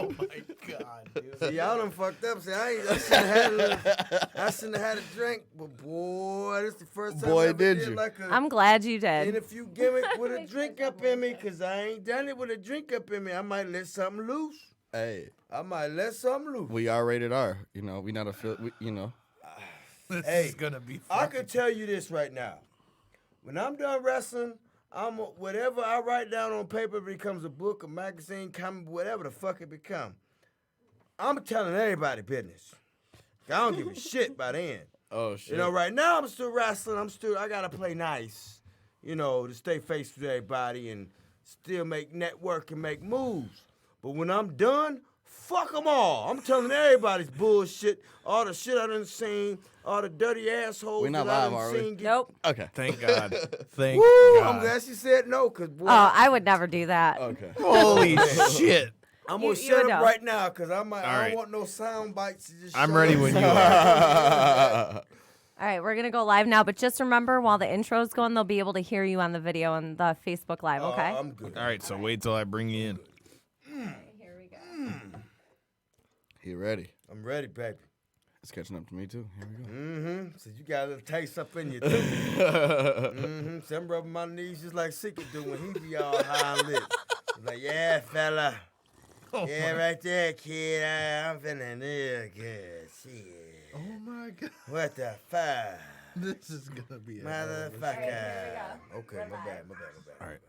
Oh my God, dude. See, y'all done fucked up. See, I shouldn't have had a drink, but boy, this is the first time I ever did like a I'm glad you did. interview gimmick with a drink up in me, because I ain't done it with a drink up in me. I might let something loose. Hey. I might let something loose. We are rated R. You know, we not a This is going to be I can tell you this right now. When I'm done wrestling, whatever I write down on paper becomes a book, a magazine, comic, whatever the fuck it become. I'm telling everybody business. I don't give a shit by the end. Oh, shit. You know, right now I'm still wrestling. I got to play nice, to stay face with everybody and still make network and make moves. But when I'm done, fuck them all. I'm telling everybody's bullshit, all the shit I done seen, all the dirty assholes We're not that live, I are done we? seen. Nope. Okay. Thank God. Thank Woo, God. I'm glad she said no, because, boy, Oh, I would never do that. Okay. Holy shit. I'm You- going to you shut know. up right now, because I right. don't want no sound bites. Just I'm shut ready up. when you are. All right, we're going to go live now, but just remember, while the intro's going, they'll be able to hear you on the video and the Facebook Live, okay? I'm good. All right, so wait till I bring you in. Here we go. He ready. I'm ready, baby. It's catching up to me, too. Here we go. Mm-hmm. So you got a little taste up in you, too. Mm-hmm. So I'm rubbing my knees just like Seeker do when he be all high and lit. He's like, yeah, fella. Yeah, right there, kid. I'm feeling real good. Shit. Oh, my God. What the fuck? This is going to be a Motherfucker. here we go. Okay, my bad. All right.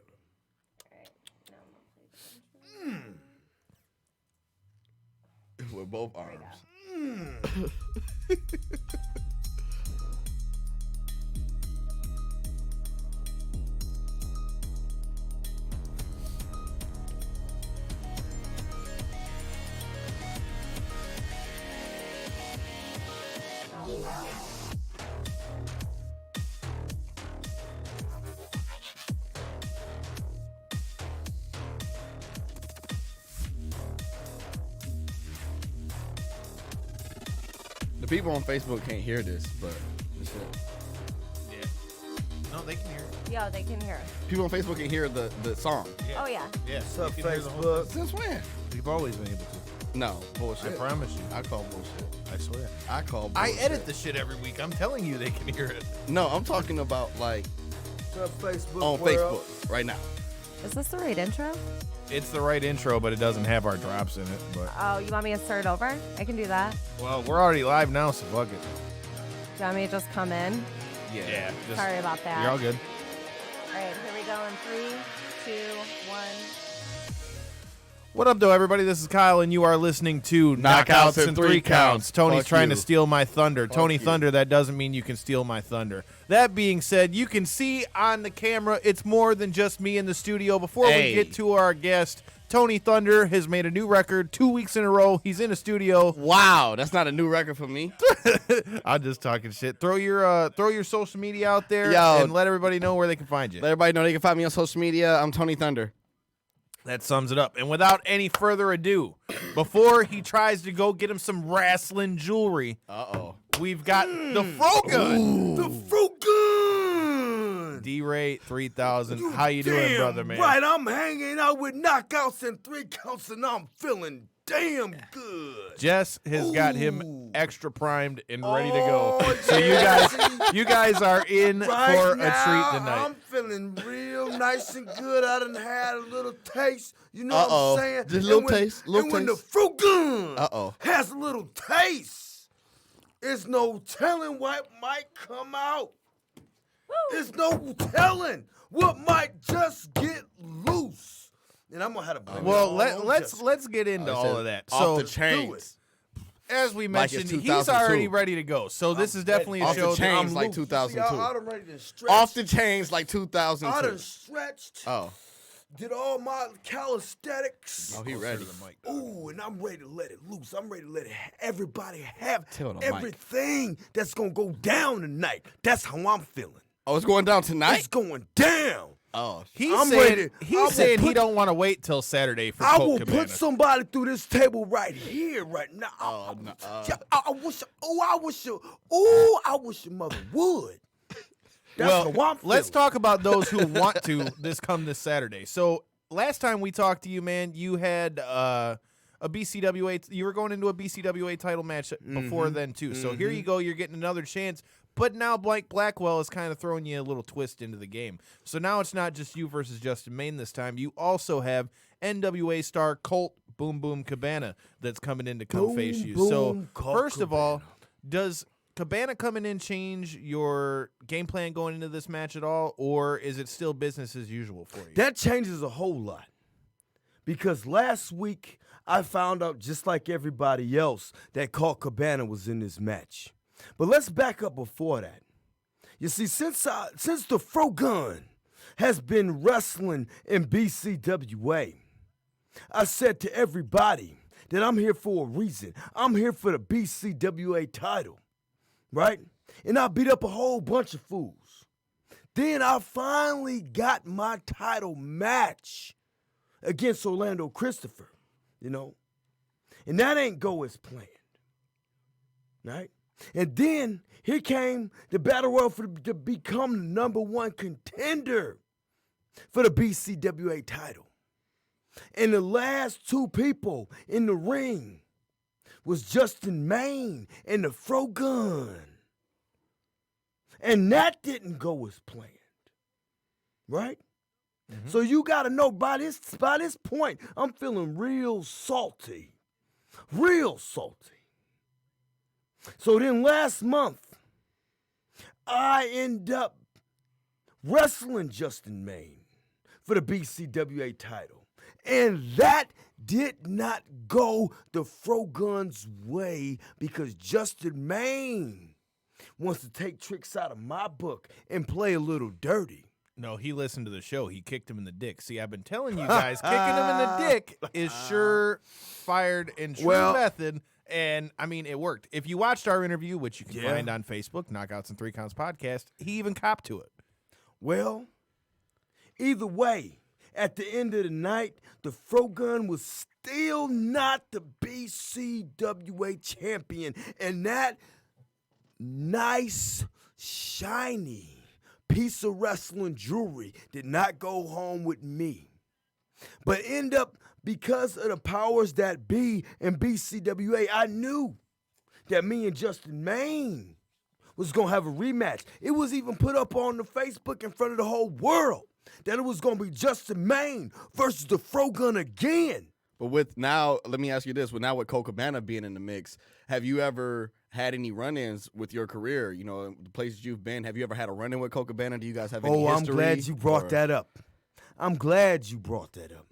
With both arms. The people on Facebook can't hear this, but just Yeah. No, they can hear it. Yo, they can hear us. people on Facebook can hear the song. Oh, yeah. Yeah. What's up, you can hear the whole Facebook? Since when? thing. You've always been able to. No, bullshit. I promise you. I call bullshit. I swear. I call I bullshit. edit the shit every week. I'm telling you they can hear it. No, I'm talking about like What's up, Facebook on world? Facebook right now. Is this the right intro? It's the right intro, but it doesn't have our drops in it. But Oh, you want me to start over? I can do that. well, we're already live now, so fuck it. Do you want me to just come in? Yeah. Just, Sorry about that. You're all good. All right, here we go in 3, 2, 1. What up, though, everybody? This is Kyle, and you are listening to Knockouts in and 3 Three Counts. Counts. Tony's Fuck trying you. to steal my thunder. Tony you. Thunder, that doesn't mean you can steal my thunder. That being said, you can see on the camera, it's more than just me in the studio. Before Hey. we get to our guest, Tony Thunder has made a new record 2 weeks in a row. He's in a studio. Wow, that's not a new record for me. I'm just talking shit. Throw your social media out there Yo. and let everybody know where they can find you. Let everybody know they can find me on social media. I'm Tony Thunder. That sums it up. And without any further ado, before he tries to go get him some wrestling jewelry, Uh-oh. we've got the Frogun. The fruit gun. D-Ray 3000. How you doing, brother, man? Right, I'm hanging out with knockouts and 3 counts, and I'm feeling damn good. Jess has got him Ooh. extra primed and ready to go. Oh, So you guys are in Right for now, a treat tonight. I'm feeling real nice and good. I done had a little taste. You know Uh-oh. what I'm saying? Just a little And when- taste, little and when the taste. fruit gun Uh-oh. has a little taste, it's no telling what might come out. It's no telling what might just get loose. And I'm gonna have to blame it Well, all on let's Jessica. get into I all said of that. Off So the do chains. as we Like it's mentioned, he's 2002. already ready to go. So this is definitely a Off the show chain. that Chains like loose. 2002. See, I done ready to stretch. Off the chains like I 2002. done stretched. Oh. Did all my calisthenics. Oh, he ready. Ooh, and I'm ready to let it loose. I'm ready to let everybody have Tell the mic. everything that's gonna go down tonight. That's how I'm feeling. Oh, it's going down tonight? It's going down. Oh. He's I'm saying ready. I he's will saying he put- don't want to wait till Saturday for I Colt will Cabana. put somebody through this table right here, right now. Oh, no, Yeah, I wish. I wish your mother would. That's well, how I'm let's feeling. talk about those who want to this Saturday. So last time we talked to you, man, you had a a BCWA. You were going into a BCWA title match before then too. So here you go. You're getting another chance. But now Blake Blackwell is kind of throwing you a little twist into the game. So now it's not just you versus Justin Maine this time. You also have NWA star Colt Boom Boom Cabana that's coming in to come face you. So first of all, does Cabana coming in change your game plan going into this match at all, or is it still business as usual for you? That changes a whole lot. Because last week, I found out, just like everybody else, that Colt Cabana was in this match. But let's back up before that. You see, since the Frogun has been wrestling in BCWA, I said to everybody that I'm here for a reason. I'm here for the BCWA title, right? And I beat up a whole bunch of fools. Then I finally got my title match against Orlando Christopher, you know? And that ain't go as planned, right? And then here came the battle royal to become the number one contender for the BCWA title. And the last two people in the ring was Justin Maine and the Frogun. And that didn't go as planned, right? Mm-hmm. So you got to know by this point, I'm feeling real salty. Real salty. So then last month, I end up wrestling Justin Maine for the BCWA title. And that did not go the Frogun's way because Justin Maine wants to take tricks out of my book and play a little dirty. No, he listened to the show. He kicked him in the dick. See, I've been telling you guys, kicking him in the dick is sure fired and true method. And, I mean, it worked. If you watched our interview, which you can find on Facebook, Knockouts and 3 Counts Podcast, he even copped to it. Well, either way, at the end of the night, the Frogun was still not the BCWA champion. And that nice, shiny piece of wrestling jewelry did not go home with me. But end up, because of the powers that be in BCWA, I knew that me and Justin Maine was going to have a rematch. It was even put up on the Facebook in front of the whole world that it was going to be Justin Maine versus the Frogun again. But with now, let me ask you this. With Colt Cabana being in the mix, have you ever had any run-ins with your career? You know, the places you've been, have you ever had a run-in with Colt Cabana? Do you guys have any history? I'm glad you brought that up. I'm glad you brought that up.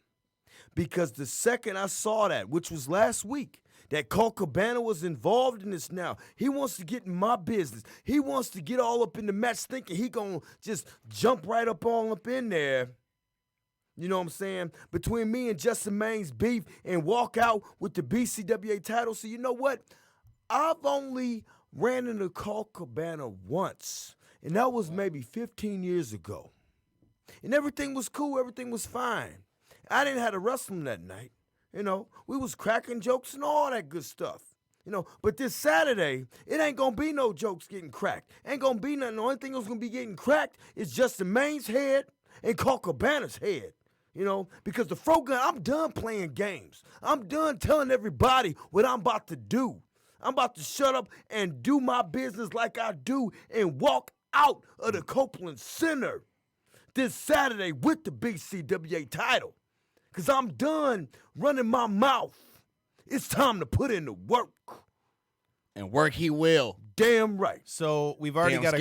Because the second I saw that, which was last week, that Colt Cabana was involved in this now. He wants to get in my business. He wants to get all up in the match thinking he going to just jump right up in there. You know what I'm saying? Between me and Justin Maine's beef and walk out with the BCWA title. So you know what? I've only ran into Colt Cabana once, and that was maybe 15 years ago. And everything was cool. Everything was fine. I didn't have to wrestle him that night. You know, we was cracking jokes and all that good stuff. You know, but this Saturday, it ain't going to be no jokes getting cracked. Ain't going to be nothing. The only thing that's going to be getting cracked is Justin Maine's head and Colt Cabana's head. You know, because the Frogun, I'm done playing games. I'm done telling everybody what I'm about to do. I'm about to shut up and do my business like I do and walk out of the Copeland Center this Saturday with the BCWA title. Because I'm done running my mouth. It's time to put in the work. And work he will. Damn right. So we've already got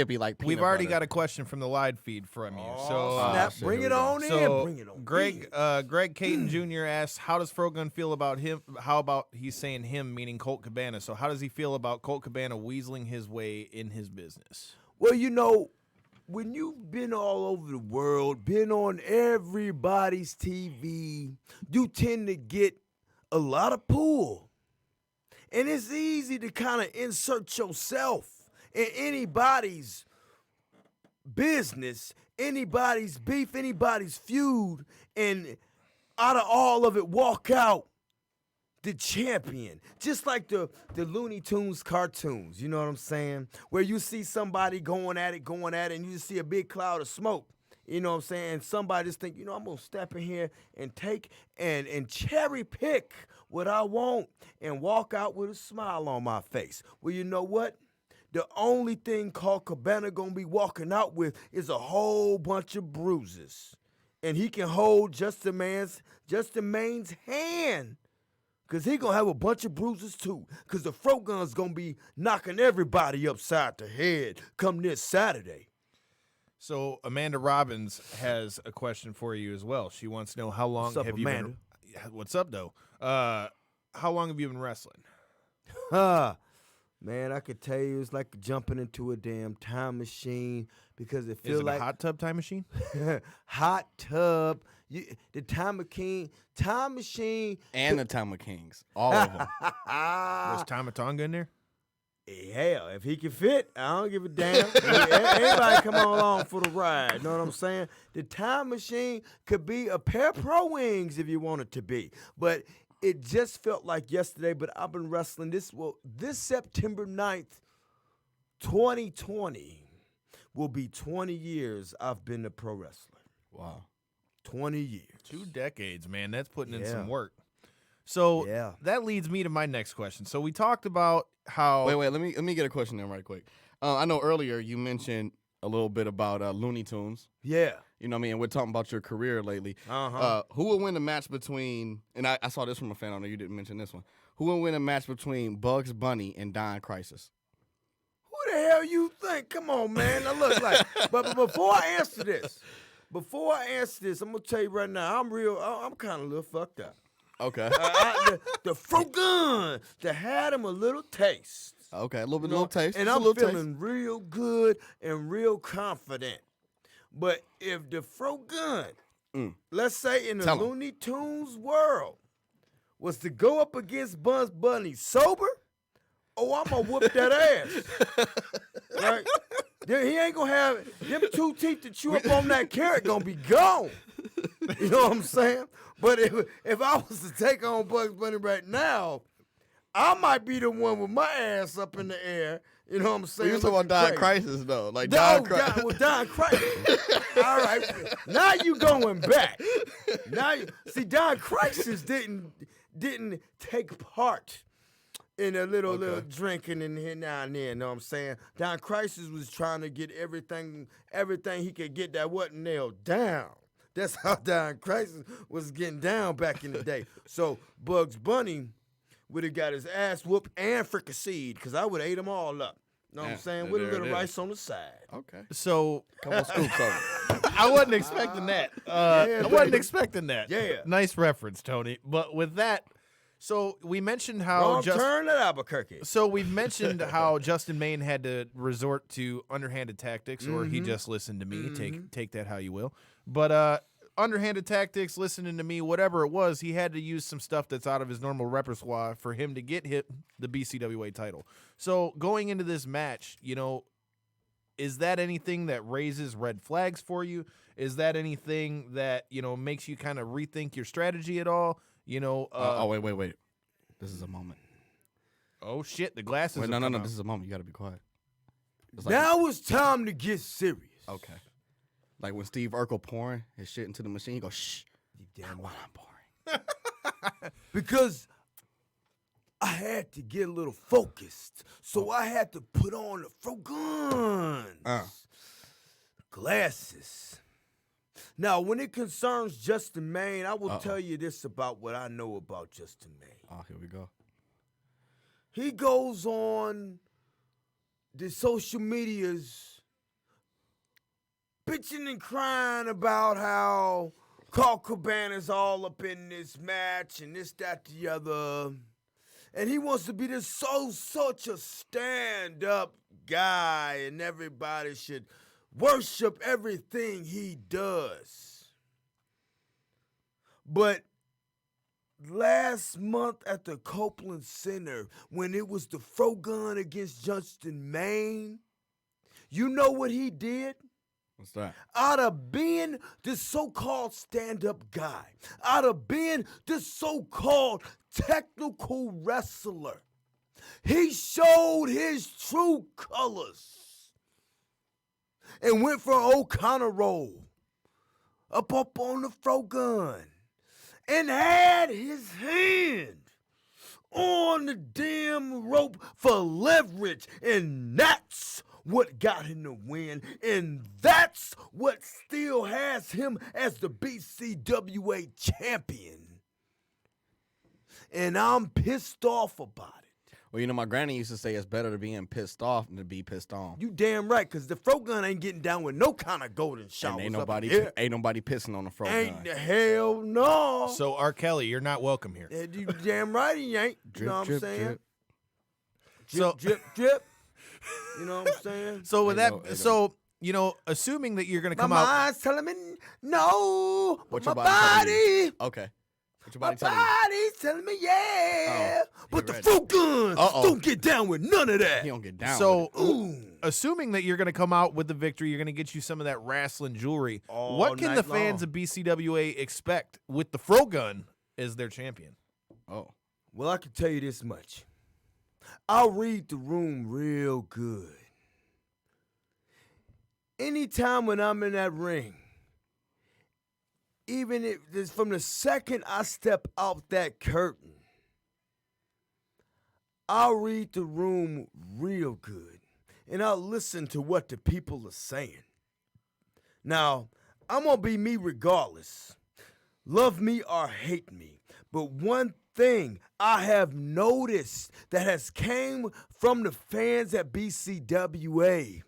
a question from the live feed from you. Snap. Bring it on in. Bring it on. Greg Caton Jr. asks, how does Frogun feel about him? How about he's saying him, meaning Colt Cabana? So how does he feel about Colt Cabana weaseling his way in his business? Well, you know, when you've been all over the world, been on everybody's TV, you tend to get a lot of pull. And it's easy to kind of insert yourself in anybody's business, anybody's beef, anybody's feud, and out of all of it, walk out the champion. Just like the Looney Tunes cartoons, you know what I'm saying? Where you see somebody going at it, and you just see a big cloud of smoke. You know what I'm saying? Somebody just think, you know, I'm going to step in here and take and cherry pick what I want and walk out with a smile on my face. Well, you know what? The only thing Colt Cabana gonna be walking out with is a whole bunch of bruises. And he can hold Justin Maine's hand. Because he going to have a bunch of bruises too. Because the Fro Gun's going to be knocking everybody upside the head come this Saturday. So Amanda Robbins has a question for you as well. She wants to know how long What's up, have you Amanda? been. What's up, though? How long have you been wrestling? Man, I could tell you it's like jumping into a damn time machine because it feels Is it like a hot tub time machine? hot tub. The time machine, And the Time of Kings. All of them. Was Tama Tonga in there? Hell, if he can fit, I don't give a damn. Everybody come on along for the ride. Know what I'm saying? The time machine could be a pair of pro wings if you want it to be. But it just felt like yesterday, but I've been wrestling this September 9th, 2020 will be 20 years I've been a pro wrestler. Wow. 20 years. 2 decades, man. That's putting in some Yeah. work. So Yeah. that leads me to my next question. So we talked about how. Wait. Let me get a question in right quick. I know earlier you mentioned a little bit about Looney Tunes. Yeah. You know what I mean? And we're talking about your career lately. Uh-huh. Who will win the match between, and I saw this from a fan, I know you didn't mention this one. Who will win a match between Bugs Bunny and Don Crisis? Who the hell you think? Come on, man. Now look like. But before I answer this, I'm gonna tell you right now. I'm kind of a little fucked up. Okay. The Fro Gun to had him a little taste. Okay, a little bit, You know, little taste. and just a I'm little feeling real good and real confident. But if the Fro Gun, let's say in the Tell 'em. Looney Tunes world, was to go up against Bugs Bunny sober, I'm gonna whoop that ass. Right? He ain't gonna have them 2 teeth to chew up on that carrot gonna be gone. You know what I'm saying? But if I was to take on Bugs Bunny right now, I might be the one with my ass up in the air. You know what I'm saying? You talking about Don Looking crazy. Crisis though, like Don Don Crisis. Don Crisis. All right, now you going back. See, Don Crisis didn't take part in a little drinking in here now and then. Know what I'm saying? Don Crisis was trying to get everything he could get that wasn't nailed down. That's how Don Crisis was getting down back in the day. So Bugs Bunny would have got his ass whooped and fricasseed because I would have ate them all up. Know what I'm saying? With a there little it is. rice on the side. Okay. So Couple scoops over. I wasn't expecting that. I wasn't baby. expecting that. Yeah. Nice reference, Tony. But with that, so we mentioned how Wrong turn at Albuquerque. So we've mentioned how Justin Maine had to resort to underhanded tactics, or he just listened to me. Take that how you will. But underhanded tactics, listening to me, whatever it was, he had to use some stuff that's out of his normal repertoire for him to get the BCWA title. So going into this match, is that anything that raises red flags for you? Is that anything that, makes you kind of rethink your strategy at all? Wait. This is a moment. Oh, shit, the glasses Wait, have no. come out. This is a moment. You got to be quiet. It's like- Now it's time to get serious. Okay. Like when Steve Urkel pouring his shit into the machine, he goes, shh. You damn While right. I'm pouring. Because I had to get a little focused. So I had to put on the Fro Guns. Glasses. Now, when it concerns Justin Maine, I will tell you this about what I know about Justin Maine. Oh, here we go. He goes on the social medias bitching and crying about how Colt Cabana's all up in this match and this, that, the other. And he wants to be such a stand-up guy and everybody should worship everything he does. But last month at the Copeland Center, when it was the Fro Gun against Justin Maine, you know what he did? What's that? Out of being the so-called stand-up guy, out of being the so-called technical wrestler, he showed his true colors and went for O'Connor roll up on the Fro Gun and had his hand on the damn rope for leverage, and that's what got him the win, and that's what still has him as the BCWA champion. And I'm pissed off about it. Well, you know, my granny used to say it's better to be pissed off than to be pissed on. You damn right, because the Fro Gun ain't getting down with no kind of golden showers. And ain't ain't nobody pissing on the Fro Ain't Gun. the hell no. So R. Kelly, you're not welcome here. And you damn right he ain't. You Drip, know what drip, I'm saying? drip. So- Drip, drip. You know what I'm saying? So with Ain't that, no- so you know, assuming that you're gonna My come out, mind's telling me no, but What my your body telling body, Okay. What your my body telling you? body's telling me yeah. Oh, but he the ready. Fro Guns Uh-oh. don't get down with none of that. He don't get down. so with it. Ooh. assuming that you're gonna come out with the victory, you're gonna get you some of that wrestling jewelry. All What can the night fans long. of BCWA expect with the Fro Gun as their champion? Oh. Well, I can tell you this much. I'll read the room real good. Anytime when I'm in that ring, even if it's from the second I step out that curtain, I'll read the room real good and I'll listen to what the people are saying. Now, I'm going to be me regardless. Love me or hate me. But one thing I have noticed that has came from the fans at BCWA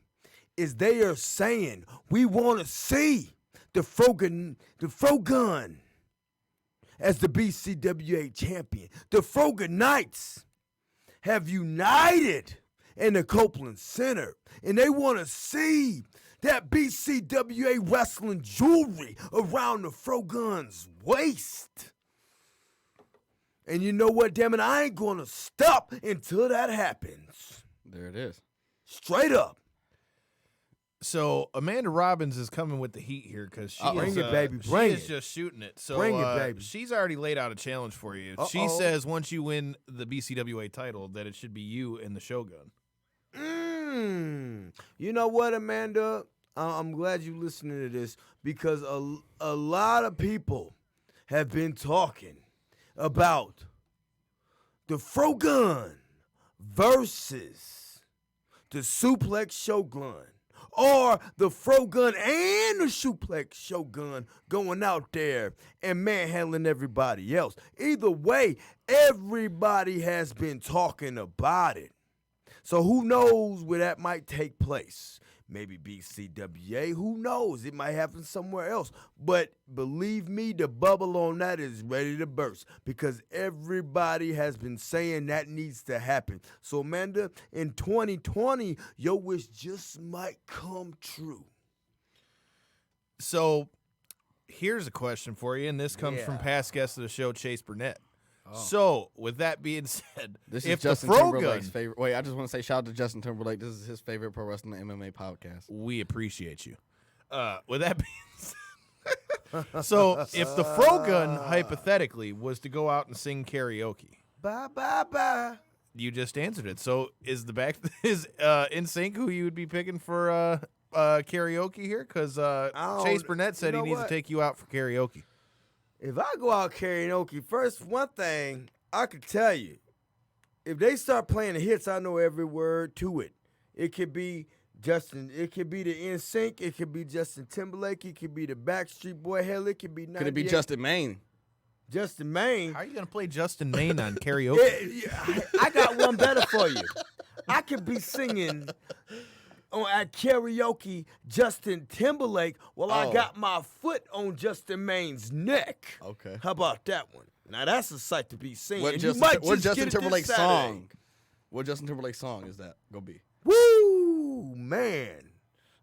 is they are saying we want to see the Fro Gun as the BCWA champion. The Fro Gun Knights have united in the Copeland Center, and they want to see that BCWA wrestling jewelry around the Fro Gun's waist. And you know what, damn it, I ain't going to stop until that happens. There it is. Straight up. So Amanda Robbins is coming with the heat here because she Bring is, it, baby, bring she is it. just shooting it. So Bring it, baby. she's already laid out a challenge for you. She Uh-oh. says once you win the BCWA title, that it should be you and the Shogun. You know what, Amanda? I'm glad you listening to this because a lot of people have been talking about the Fro Gun versus the Suplex Shogun, or the Fro Gun and the Suplex Shogun going out there and manhandling everybody else. Either way, everybody has been talking about it. So who knows where that might take place? Maybe BCWA, who knows? It might happen somewhere else. But believe me, the bubble on that is ready to burst because everybody has been saying that needs to happen. So, Amanda, in 2020, your wish just might come true. So here's a question for you, and this comes from Yeah. past guest of the show, Chase Burnett. So with that being said, This if is Justin the Fro Timberlake's Gun, favorite. Wait, I just want to say shout out to Justin Timberlake. This is his favorite pro wrestling MMA podcast. we appreciate you. With that being said, so if the Fro Gun hypothetically was to go out and sing karaoke, Bye, bye, bye. you just answered it. So is the back is NSYNC who you would be picking for karaoke here? Because Chase Burnett said you he know needs what? to take you out for karaoke. If I go out karaoke, first, one thing I could tell you, if they start playing the hits, I know every word to it. It could be Justin, it could be the NSYNC, it could be Justin Timberlake, it could be the Backstreet Boy, hell, it could be 98. Could it be Justin Maine? Justin Maine. How are you gonna play Justin Maine on karaoke? I got one better for you. I could be singing at karaoke Justin Timberlake while I Oh. got my foot on Justin Maine's neck. Okay. How about that one? Now that's a sight to be seen. What And you Justin, might what just Justin get it this Timberlake's Saturday. song? What Justin Timberlake's song is that gonna be? Woo, man.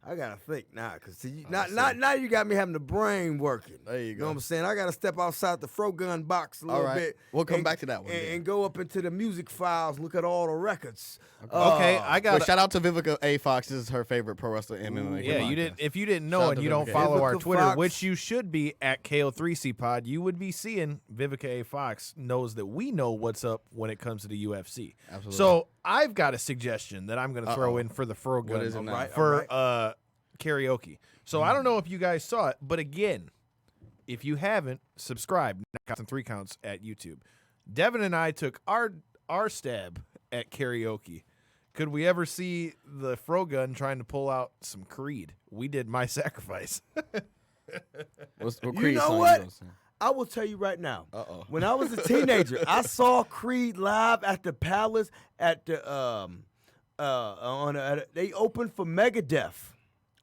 I gotta think now, cause now you got me having the brain working. There you You know go. what I'm saying? I gotta step outside the Fro Gun box a All little right. bit. We'll come and- back to that one and, then. and go up into the music files, look at all the records. Okay, I got. But shout out to Vivica A. Fox. This is her favorite pro wrestler MMA. Yeah, you podcast. didn't. If you didn't know Shout out and to you don't Vivica. follow our Vivica Twitter, Fox. which you should be at KO3C Pod, you would be seeing Vivica A. Fox knows that we know what's up when it comes to the UFC. Absolutely. So I've got a suggestion that I'm going to throw Uh-oh. in for the Fro Gun is it now? All right, for all karaoke. So I don't know if you guys saw it, but again, if you haven't, subscribe. 3 counts at YouTube. Devin and I took our our stab at karaoke? Could we ever see the Frogun trying to pull out some Creed? We did My Sacrifice. What You Creed know song what? gonna sing? I will tell you right now. Uh-oh. When I was a teenager, I saw Creed live at the Palace at the they opened for Megadeth.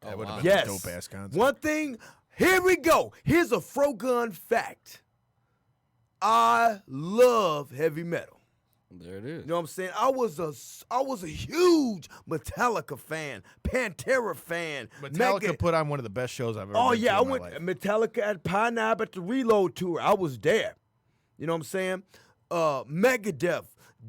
That would have wow. been Yes. a dope-ass concert. One thing, here we go. Here's a Frogun fact. I love heavy metal. There it is. You know what I'm saying? I was a huge Metallica fan, Pantera fan. Metallica put on one of the best shows I've ever Oh been to yeah, I in my went life. Metallica at Pineapple at the Reload tour. I was there. You know what I'm saying? Megadeth,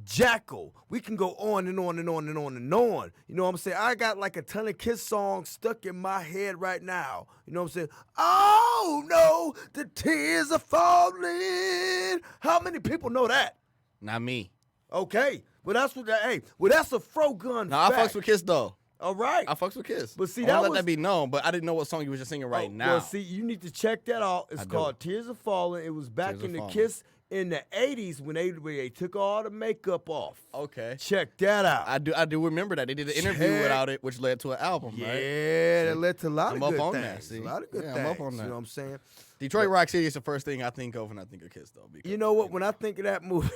Jackal. We can go on and on and on and on and on. You know what I'm saying? I got like a ton of Kiss songs stuck in my head right now. You know what I'm saying? Oh no, the tears are falling. How many people know that? Not me. Okay, well that's what that. Hey, well that's a Frogun. No, I fact. fucks with Kiss though. All right. I fucks with Kiss. But see, I wanna that let was- that be known. But I didn't know what song you was just singing right Oh, now. Well, see, you need to check that out. It's I do. called Tears Are Falling. It was back Tears in Are the Falling. Kiss in the 80s when they took all the makeup off. Okay. Check that out. I do remember that they did an interview Check. without it, which led to an album, yeah, right? that led to a lot I'm of up good on things. that, see? A lot of good Yeah, things. I'm up on that. You know what I'm saying? Detroit Rock City is the first thing I think of when I think of Kiss, though. Because, You know what? When I think of that movie,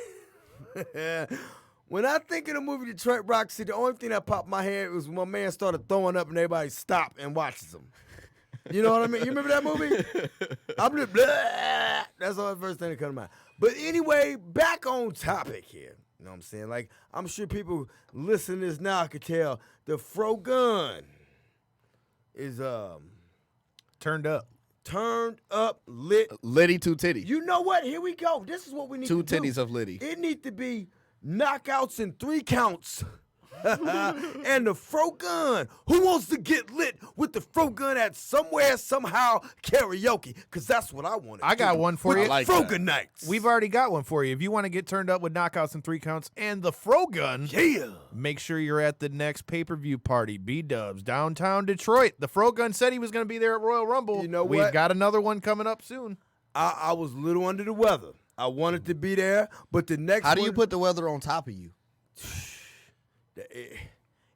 when I think of the movie Detroit Rock City, the only thing that popped in my head was when my man started throwing up and everybody stopped and watches him. You know what I mean? You remember that movie? I'm just, blah. That's the first thing that comes to mind. But anyway, back on topic here. You know what I'm saying? Like, I'm sure people listening to this now can tell the Frogun is Turned up. turned up, lit. Liddy, two titties. You know what? Here we go. This is what we need Two to do. titties of Liddy. It need to be knockouts in 3 counts. And the Frogun. Who wants to get lit with the Frogun at somewhere, somehow, karaoke? Because that's what I want to I got do one for with you. the like Frogun that. nights. We've already got one for you. If you want to get turned up with knockouts and 3 counts and the Frogun, Yeah. make sure you're at the next pay-per-view party, B-Dubs, downtown Detroit. The Frogun said he was going to be there at Royal Rumble. You know We've what? got another one coming up soon. I was a little under the weather. I wanted to be there, but the next How do you one, put the weather on top of you?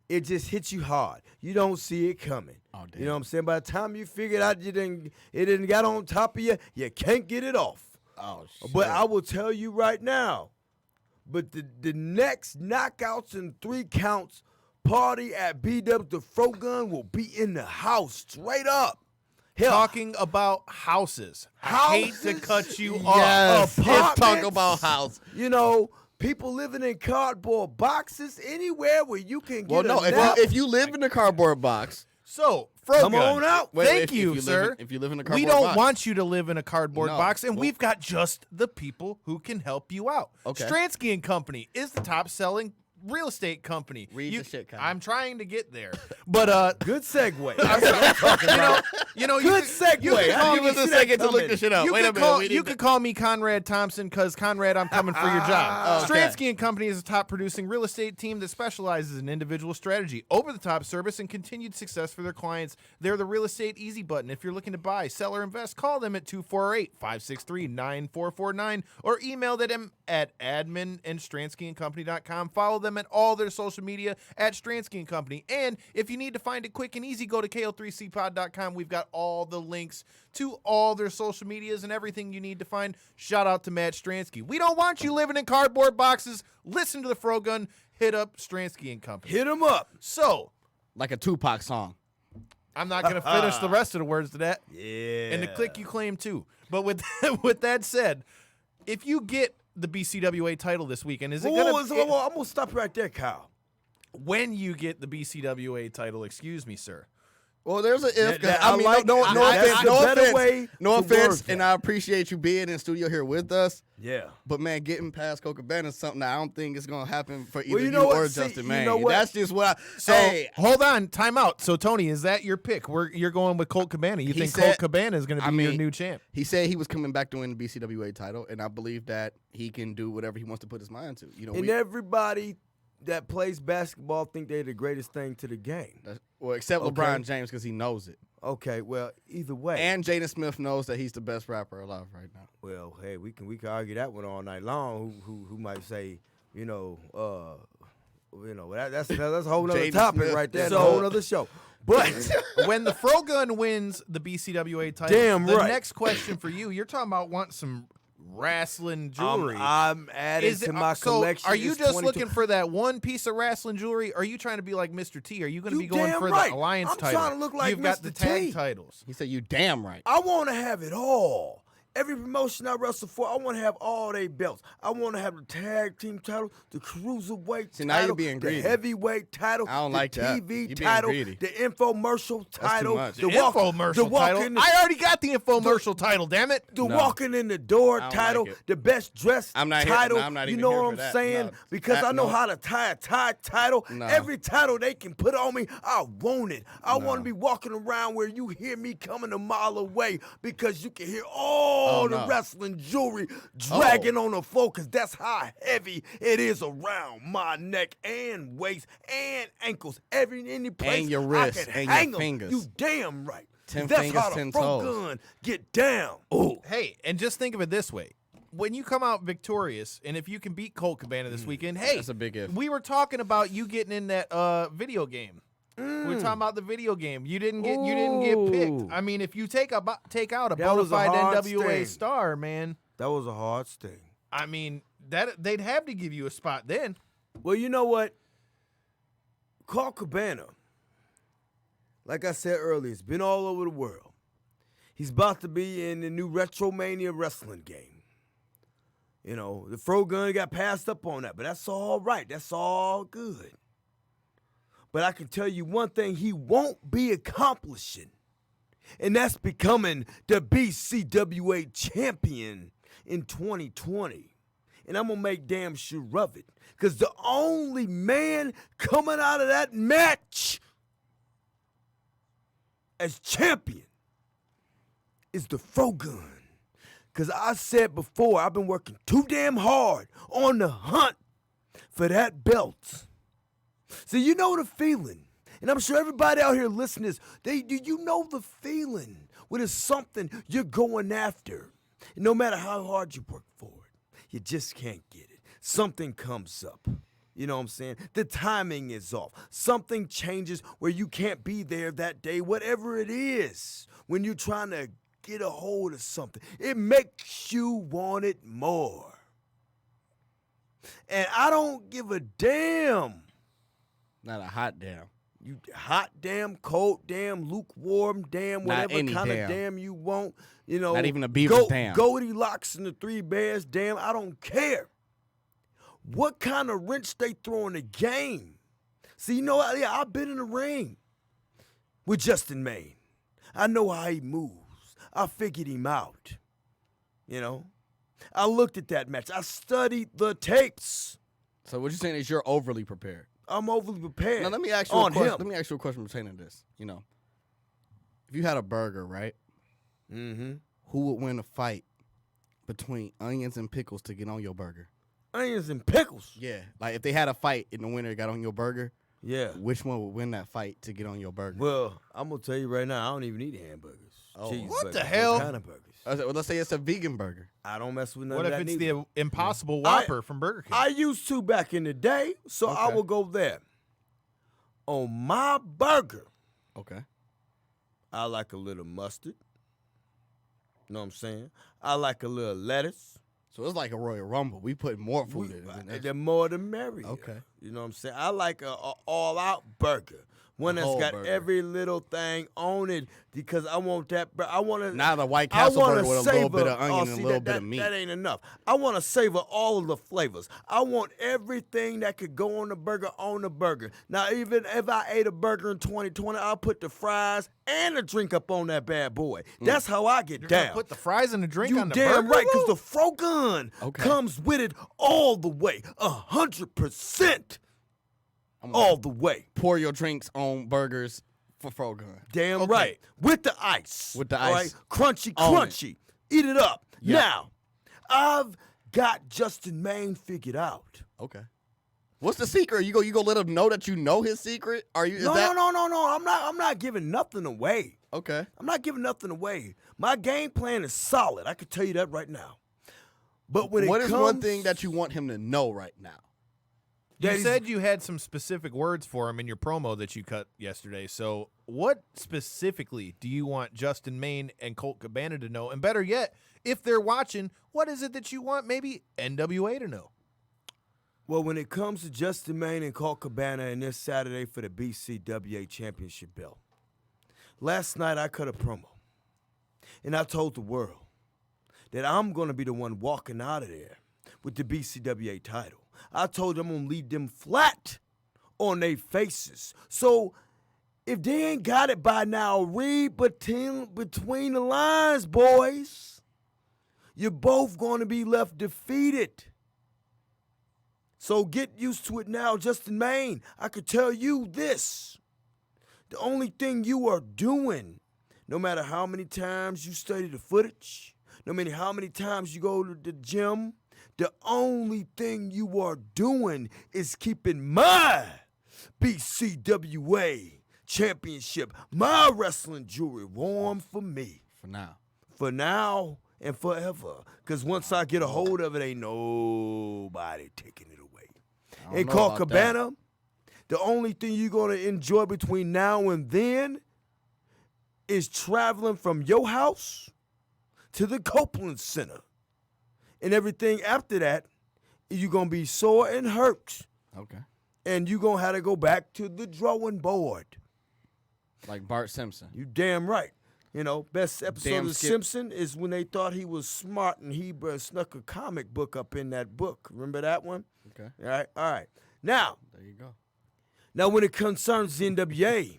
it just hits you hard. You don't see it coming. Oh, damn. You know what I'm saying? By the time you figure it out, it didn't got on top of you. You can't get it off. Oh, shit. But I will tell you right now, but the next knockouts and 3 counts party at BW, the Frogun will be in the house straight up. Hell, Talking about houses. I hate to Houses? cut you Yes. off. Let's talk Apartments. about house. you know, people living in cardboard boxes, anywhere where you can get Well, no, a nap. if you live in a cardboard box, So, Frogun. Come on out. wait, Thank if you, you sir. live in- if you live in a we cardboard don't box. want you to live in a cardboard No. box, and Well- we've got just the people who can help you out. Okay. Stransky and Company is the top-selling real estate company. Read the shit, Kyle. I'm trying to get there, but Good segue. you know, Good segue. You can I call didn't me, even Give us a see that second to look coming. this shit up. you Wait a can minute. call, we need you to- can call me Conrad Thompson because Conrad, I'm coming for your job. Okay. Stransky and Company is a top producing real estate team that specializes in individual strategy, over-the-top service, and continued success for their clients. They're the real estate easy button. If you're looking to buy, sell, or invest, call them at 248-563-9449 or email them at admin@stranskyandcompany.com. Follow them at all their social media at Stransky and Company. And if you need to find it quick and easy, go to ko3cpod.com. We've got all the links to all their social medias and everything you need to find. Shout out to Matt Stransky. We don't want you living in cardboard boxes. Listen to the Frogun. Hit up Stransky and Company. Hit him up. So, like a Tupac song. I'm not going to finish the rest of the words to that. Yeah. And the click you claim too. But with with that said, if you get the BCWA title this weekend, is it going I'm going to stop right there, Kyle. when you get the BCWA title, excuse me, sir. Well, there's an if. That- I I mean, like- no that's offense, the no better offense, way no to offense, word and that. I appreciate you being in studio here with us. Yeah. But man, getting past Coca Cabana is something that I don't think is gonna happen for either Well, you you, know what? or See, Justin you May. know what? That's just what I. So hey, hold on, time out. So Tony, is that your pick? You're going with Colt Cabana. You He think said- Colt Cabana is going to be I your mean, new champ? he said he was coming back to win the BCWA title, and I believe that he can do whatever he wants to put his mind to. You know, And everybody that plays basketball think they're the greatest thing to the game. well, except Okay. LeBron James because he knows it, Okay, well, either way. and Jaden Smith knows that he's the best rapper alive right now. Well, hey, we can argue that one all night long. Who might say that's a whole nother Jaden topic Smith. right there. That's So- a whole nother show. But When the Frogun wins the BCWA title, Damn the right. next question for you're talking about wanting some wrestling jewelry. I'm adding to my collection. Are you It's just 22. looking for that one piece of wrestling jewelry? Or are you trying to be like Mr. T? Are you going to be going damn for right. the Alliance I'm title? trying to look like You've got Mr. the tag T. titles. He said, "You damn right." I want to have it all. Every promotion I wrestle for, I want to have all they belts. I want to have the tag team title, the cruiserweight See, now title, you're being greedy. the heavyweight title, I don't the like that. TV You're being title, greedy. the infomercial title, much. The infomercial title. I already got the infomercial title. Damn it! the No. walking in the door I don't title, like it. the best dressed I'm not here- title. no, I'm not you even know here what for I'm that. saying? No. Because I know No. how to tie a title. No. Every title they can put on me, I want it. I No. want to be walking around where you hear me coming a mile away because you can hear all the no. wrestling jewelry dragging on the floor because that's how heavy it is around my neck and waist and ankles. Any place your I wrists can and your hang 'em. fingers. You damn right. 10 That's fingers, how the 10 Fro toes. Gun get down. Oh. Hey, and just think of it this way. When you come out victorious, and if you can beat Colt Cabana this weekend, hey, That's a big if. we were talking about you getting in that video game. We were talking about the video game. You didn't get picked. Ooh. I mean, if you take out a That bona was a fide hard NWA sting. star, man, That was a hard sting. I mean that they'd have to give you a spot then. Well, you know what? Colt Cabana, like I said earlier, it's been all over the world. He's about to be in the new Retromania wrestling game. You know, the Fro Gun got passed up on that, but that's all right. That's all good. But I can tell you one thing he won't be accomplishing, and that's becoming the BCWA champion in 2020. And I'm going to make damn sure of it. Because the only man coming out of that match as champion is the Fro Gun. Because I said before, I've been working too damn hard on the hunt for that belt. So you know the feeling. And I'm sure everybody out here listening, you know the feeling when it's something you're going after. And no matter how hard you work for it, you just can't get it. Something comes up. You know what I'm saying? The timing is off. Something changes where you can't be there that day, whatever it is, when you're trying to get a hold of something. It makes you want it more. And I don't give a damn. Not a hot damn. You hot damn, cold damn, lukewarm damn, Not whatever any kind damn. of damn you want. You know, Not even a beaver's damn. Goldilocks and the Three Bears damn, I don't care. What kind of wrench they throw in the game? See, you know, yeah, I've been in the ring with Justin Maine. I know how he moves. I figured him out. You know, I looked at that match. I studied the tapes. So what you're saying is you're overly prepared. I'm overly prepared. Now let me ask you on a question. him. Let me ask you a question pertaining to this. You know, if you had a burger, right? Mm-hmm. Who would win a fight between onions and pickles to get on your burger? Onions and pickles. Yeah, like if they had a fight and the winner got on your burger, Yeah. which one would win that fight to get on your burger? Well, I'm gonna tell you right now, I don't even eat hamburgers. Oh. Cheeseburgers, What the no hell? kind of burgers. I said, well, let's say it's a vegan burger. I don't mess with none What of if that it's neither. the Impossible Whopper from Burger King? I used to back in the day, so I Okay. will go there. On my burger, Okay. I like a little mustard. You know what I'm saying? I like a little lettuce. So it's like a Royal Rumble. We put more food in it than that. The more the merrier. Okay. You know what I'm saying? I like a all-out burger. One A that's whole got burger. every little thing on it because I want that. I want to. Not a White I Castle wanna burger with a little savor- bit of onion and a see, little that, bit that, of meat. That ain't enough. I want to savor all of the flavors. I want everything that could go on the burger. Now, even if I ate a burger in 2020, I'll put the fries and the drink up on that bad boy. That's how I get You're down. gonna put the fries and the drink You on the damn burger? right, because the Fro Gun Okay. comes with it all the way, 100%, I'm all the way. Pour your drinks on burgers for Fro Gun. Damn Okay. right. With the ice. With the all ice. right? Crunchy, On it. crunchy. Eat it up. Yeah. Now, I've got Justin Maine figured out. Okay. What's the secret? You go let him know that you know his secret? Are you? Is No. that I'm not giving nothing away. okay? I'm not giving nothing away. My game plan is solid. I can tell you that right now. But when What it is comes, one thing that you want him to know right now? You said you had some specific words for him in your promo that you cut yesterday. So what specifically do you want Justin Maine and Colt Cabana to know? And better yet, if they're watching, what is it that you want maybe NWA to know? Well, when it comes to Justin Maine and Colt Cabana and this Saturday for the BCWA Championship belt, last night I cut a promo, and I told the world that I'm going to be the one walking out of there with the BCWA title. I told them I'm going to leave them flat on their faces. So if they ain't got it by now, read between the lines, boys. You're both going to be left defeated. So get used to it now, Justin Maine. I could tell you this. The only thing you are doing, no matter how many times you study the footage, no matter how many times you go to the gym, the only thing you are doing is keeping my BCWA championship, my wrestling jewelry warm for me. For now. For now and forever. Because once I get a hold of it, ain't nobody taking it away. And Colt Cabana, the only thing you're going to enjoy between now and then is traveling from your house to the Copeland Center. And everything after that, you're going to be sore and hurt. Okay. And you're going to have to go back to the drawing board. Like Bart Simpson. You damn right. You know, best episode Damn of Skip. Simpson is when they thought he was smart and he snuck a comic book up in that book. Remember that one? Okay. All right. Now, There you go. Now, when it concerns the NWA,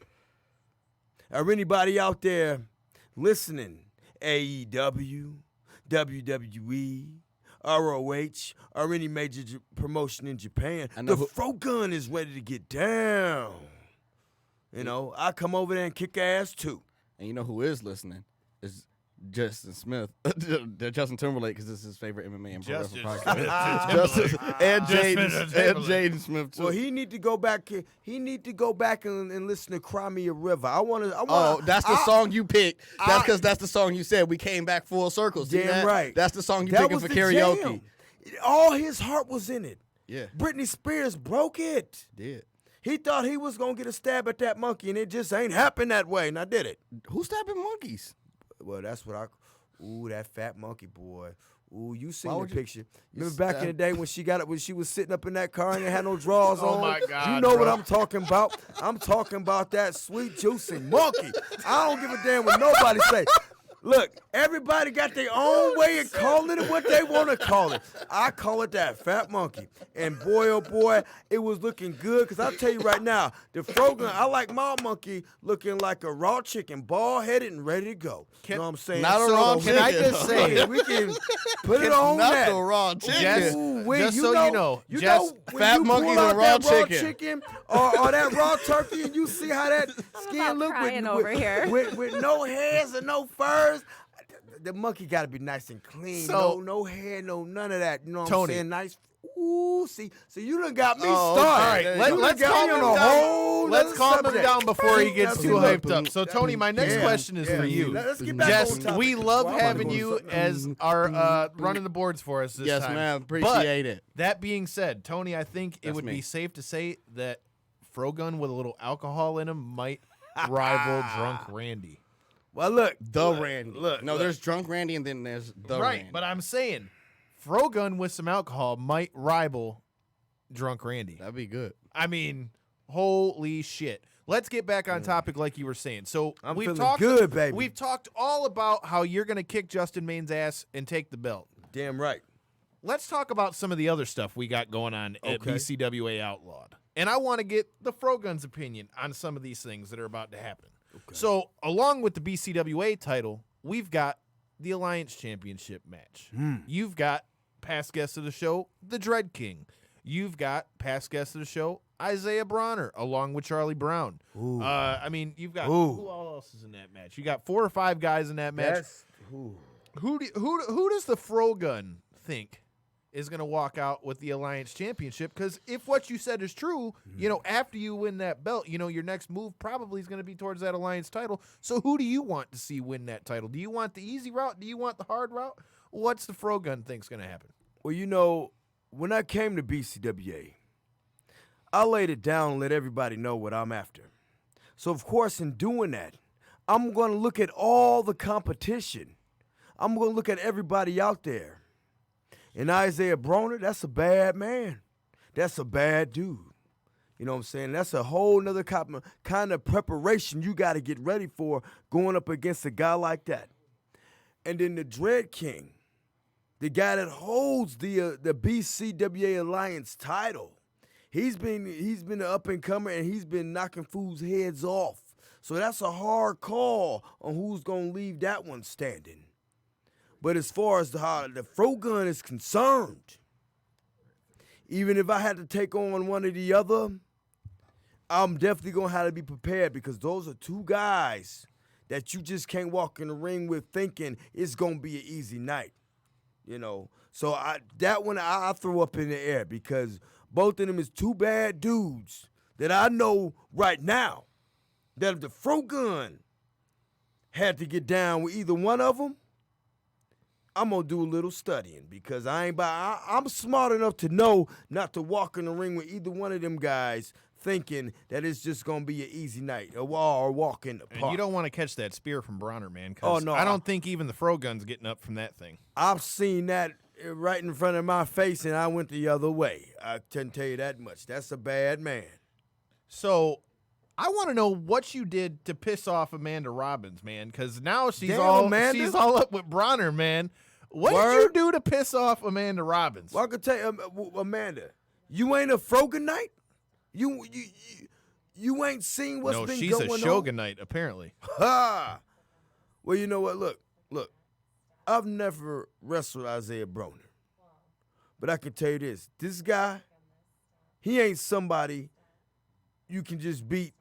or anybody out there listening, AEW, WWE, ROH, or any major promotion in Japan, the Fro Gun is ready to get down. You know, I come over there and kick ass too. And you know who is listening? Is Justin Smith. Justin Timberlake, because this is his favorite MMA and pro wrestling podcast. Justin and Jaden Smith too. Well, he need to go back. He need to go back and listen to Cry Me a River. That's the song you picked. That's because that's the song you said. We came back full circle. See Damn that? right. That's the song you That picking was for the karaoke. jam. All his heart was in it. Yeah. Britney Spears broke it. Did. He thought he was going to get a stab at that monkey, and it just ain't happened that way, and I did it. Who's stabbing monkeys? Well, that's what ooh, that fat monkey boy. Ooh, you seen Why the would you- picture. Remember you back in the day when she was sitting up in that car and it had no drawers on? Oh, my God, You know what bro. I'm talking about. I'm talking about that sweet, juicy monkey. I don't give a damn what nobody say. Look, everybody got their own way of calling it what they want to call it. I call it that fat monkey. And boy, oh boy, it was looking good. Because I'll tell you right now, the Fro Gun, I like my monkey looking like a raw chicken, bald-headed and ready to go. You know what I'm saying? Not a raw Can I chicken. just say, we can put it on Not that. the raw chicken. Just- Ooh, just so you know, just when fat you monkeys pull out and raw that chicken. or that raw turkey, and you see how that skin about look crying over here. with no hairs and no furs. The monkey got to be nice and clean. So- no hair, no none of that. You know what Tony. I'm saying? Nice. Ooh, see, you done got me Oh, started. All right, There you let, go. You let's done got calm me him on a down. whole Let's nother calm him subject. down before he gets That's too enough. hyped up. So, Tony, my next Yeah, question is for you. Let's get back Jess, on topic. we love Well, I'm about to having go to you something. as our running the boards for us this Yes, time. ma'am. But Appreciate it. that being said, Tony, I think it That's would me. be safe to say that Fro Gun with a little alcohol in him might rival Drunk Randy. Well, look, Randy. look, No, there's Drunk Randy and then there's the Right, Randy. but I'm saying Fro Gun with some alcohol might rival Drunk Randy. That'd be good. I mean, holy shit. Let's get back on topic like you were saying. So I'm we've feeling talked good, baby. We've talked all about how you're going to kick Justin Maine's ass and take the belt. damn right. Let's talk about some of the other stuff we got going on at Okay. BCWA Outlawed. And I want to get the Fro Gun's opinion on some of these things that are about to happen. So, along with the BCWA title, we've got the Alliance Championship match. You've got past guest of the show, the Dread King. You've got past guest of the show, Isaiah Bronner, along with Charlie Brown. I mean, you've got who else is in that match? You got 4 or 5 guys in that match. Who does the Fro Gun think is going to walk out with the Alliance Championship? Because if what you said is true, you know, after you win that belt, you know, your next move probably is going to be towards that Alliance title. So who do you want to see win that title? Do you want the easy route? Do you want the hard route? What's the Fro Gun think's going to happen? Well, you know, when I came to BCWA, I laid it down and let everybody know what I'm after. So, of course, in doing that, I'm going to look at all the competition. I'm going to look at everybody out there. And Isaiah Broner, that's a bad man. That's a bad dude. You know what I'm saying? That's a whole nother kind of preparation you got to get ready for going up against a guy like that. And then the Dread King, the guy that holds the BCWA Alliance title. He's been an up-and-comer, and he's been knocking fools' heads off. So that's a hard call on who's going to leave that one standing. But as far as the Frogun is concerned, even if I had to take on one or the other, I'm definitely going to have to be prepared, because those are two guys that you just can't walk in the ring with thinking it's going to be an easy night. You know, so that one I throw up in the air, because both of them is two bad dudes that I know right now that if the Frogun had to get down with either one of them, I'm going to do a little studying, because I'm smart enough to know not to walk in the ring with either one of them guys thinking that it's just going to be an easy night or walk in the park. And you don't want to catch that spear from Bronner, man, Oh, because no, I don't think even the Frogun's getting up from that thing. I've seen that right in front of my face, and I went the other way. I can tell you that much. That's a bad man. So I want to know what you did to piss off Amanda Robbins, man, because now she's Damn, all Amanda. up with Bronner, man. What did you do to piss off Amanda Robbins? Well, I can tell you, Amanda, you ain't a Frogunite? You ain't seen what's been going on? No, she's a Shogunite, apparently. Ha! Well, you know what? Look. I've never wrestled Isaiah Broner. But I can tell you this guy, he ain't somebody you can just beat,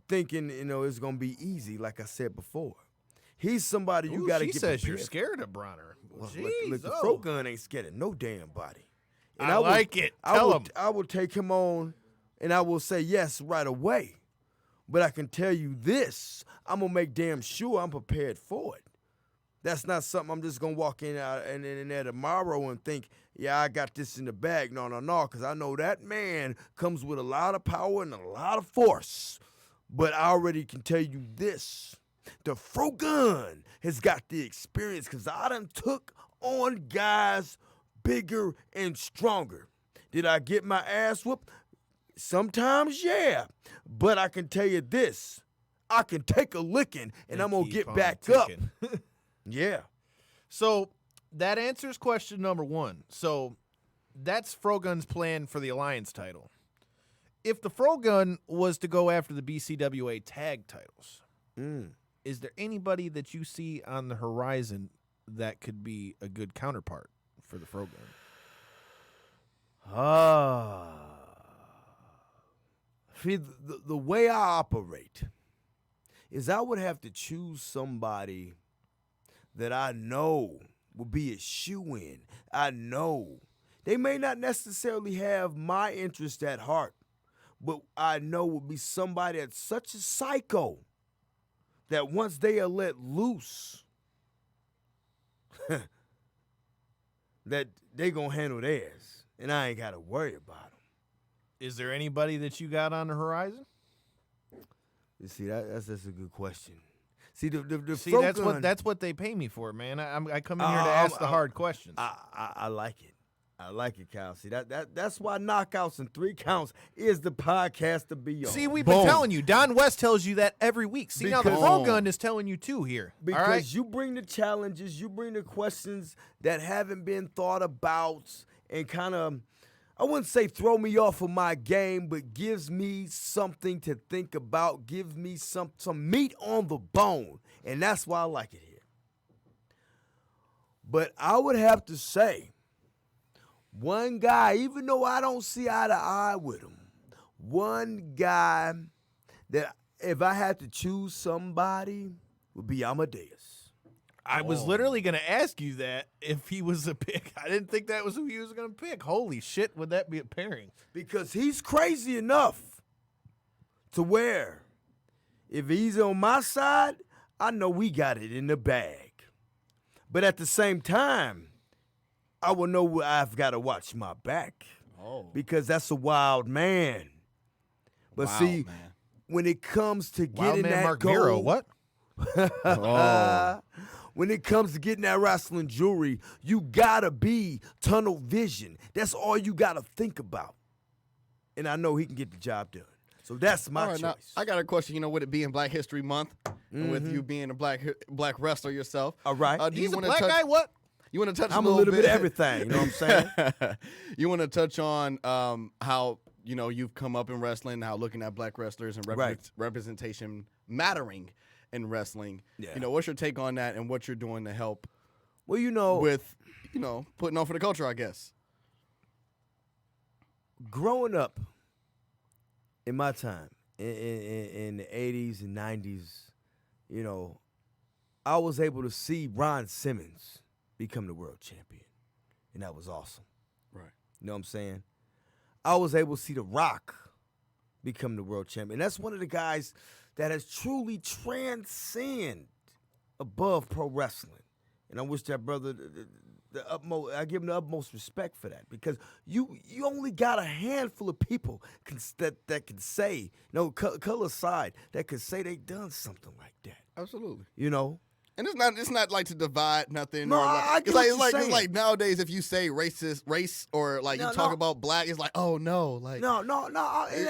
thinking, it's going to be easy, like I said before. He's somebody you got to get prepared. She says you're scared of Bronner. Well, look, the Frogun ain't scared of no damn body. And I like it. Tell him. I will take him on, and I will say yes right away. But I can tell you this, I'm going to make damn sure I'm prepared for it. That's not something I'm just going to walk in there tomorrow and think, yeah, I got this in the bag. No, because I know that man comes with a lot of power and a lot of force. But I already can tell you this. The Frogun has got the experience, because I done took on guys bigger and stronger. Did I get my ass whooped? Sometimes, yeah. But I can tell you this. I can take a licking, and I'm going to get back up. Yeah. So that answers question number one. So that's Frogun's plan for the Alliance title. If the Frogun was to go after the BCWA tag titles, is there anybody that you see on the horizon that could be a good counterpart for the Frogun? See, the way I operate is I would have to choose somebody that I know will be a shoo-in. I know. They may not necessarily have my interest at heart, but I know will be somebody that's such a psycho that once they are let loose, that they going to handle theirs, and I ain't got to worry about them. Is there anybody that you got on the horizon? You see, that's a good question. See, See, that's what they pay me for, man. I come in here to ask the hard questions. I like it. I like it, Kyle. See, that's why Knockouts and 3 Counts is the podcast to be on. See, we've been telling you. Don West tells you that every week. See, now the Frogun is telling you too here. Because all right? you bring the challenges, you bring the questions that haven't been thought about, and kind of, I wouldn't say throw me off of my game, but gives me something to think about, gives me some meat on the bone, and that's why I like it here. But I would have to say, one guy, even though I don't see eye to eye with him, one guy that if I had to choose somebody would be Amadeus. I was literally going to ask you that if he was a pick. I didn't think that was who he was going to pick. Holy shit, would that be a pairing? Because he's crazy enough to where if he's on my side, I know we got it in the bag. But at the same time, I will know where I've got to watch my back. because that's a wild man. But Wow, see, man. when it comes to Wild getting man that Mark gold, Miro, what? when it comes to getting that wrestling jewelry, you gotta be tunnel vision. That's all you gotta think about. And I know he can get the job done. So that's my All right, choice. now, I got a question. You know, with it being Black History Month, and with you being a black wrster yourself, All right. do He's you a want to black touch? guy, what? You want to touch I'm a little bit of everything. You know what I'm saying? You want to touch on how you've come up in wrestling, how looking at black wrestlers and representation mattering in wrestling. Yeah. You know, what's your take on that, and what you're doing to help Well, you know, with putting on for the culture, I guess. growing up in my time, in the 80s and 90s, you know, I was able to see Ron Simmons become the world champion. And that was awesome. Right. You know what I'm saying? I was able to see The Rock become the world champion. That's one of the guys that has truly transcended above pro wrestling. And I wish that brother the utmost. I give him the utmost respect for that, because you only got a handful of people that can say, color aside, that could say they done something like that. Absolutely. You know. And it's not like to divide nothing. No, or I get it's what it's you're saying. like nowadays, if you say race or like you talk about black, it's like, oh no, like No.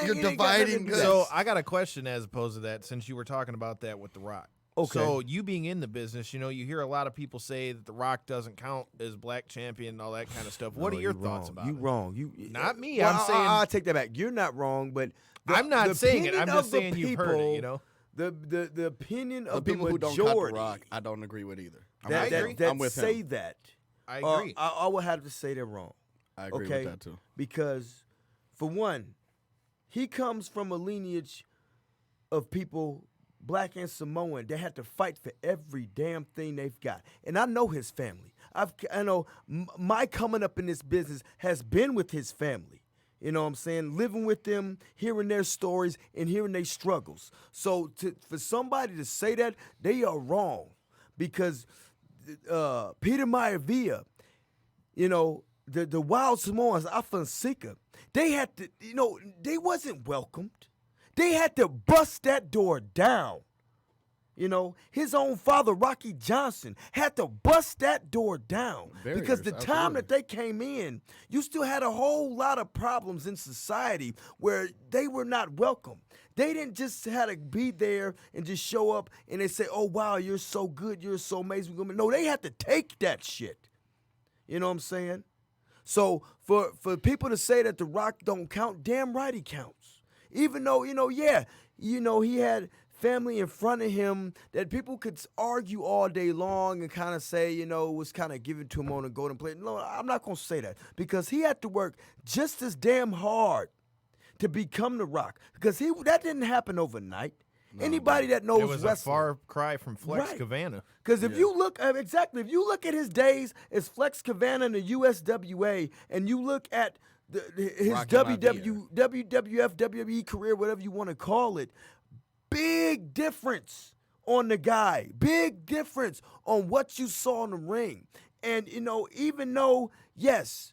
you're dividing. So I got a question as opposed to that, since you were talking about that with The Rock. Okay. So you being in the business, you hear a lot of people say that The Rock doesn't count as black champion and all that kind of stuff. What are your thoughts about it? You wrong. You Not me. Well, I'm saying I'll take that back. You're not wrong, but I'm not saying it. I'm opinion just of the saying you've heard it. people- The opinion the of the people who don't majority cut The Rock, I don't agree with either. that, agree. that I'm with say him. that. I agree. I would have to say they're wrong. I agree Okay? with that too. Because, for one, he comes from a lineage of people, black and Samoan, that had to fight for every damn thing they've got. And I know his family. I know my coming up in this business has been with his family. You know what I'm saying? Living with them, hearing their stories, and hearing their struggles. So for somebody to say that, they are wrong. Because Peter Maivia, the Wild Samoans, Afonseca, they had to, they wasn't welcomed. They had to bust that door down. His own father, Rocky Johnson, had to bust that door down. Barriers, because the time absolutely. that they came in, you still had a whole lot of problems in society where they were not welcome. They didn't just have to be there and just show up and they say, oh, wow, you're so good, you're so amazing. No, they had to take that shit. You know what I'm saying? So for people to say that The Rock don't count, damn right he counts. Even though, he had family in front of him that people could argue all day long and kind of say, was kind of given to him on a golden plate. No, I'm not going to say that, because he had to work just as damn hard to become The Rock, because that didn't happen overnight. Anybody that knows it was wrestling, a far cry from Flex Right. Cavana. because if you look if you look at his days as Flex Cavana in the USWA, and you look at his Rocky WWF, WWE career, whatever you want to call it, big difference on the guy. Big difference on what you saw in the ring. And, even though, yes,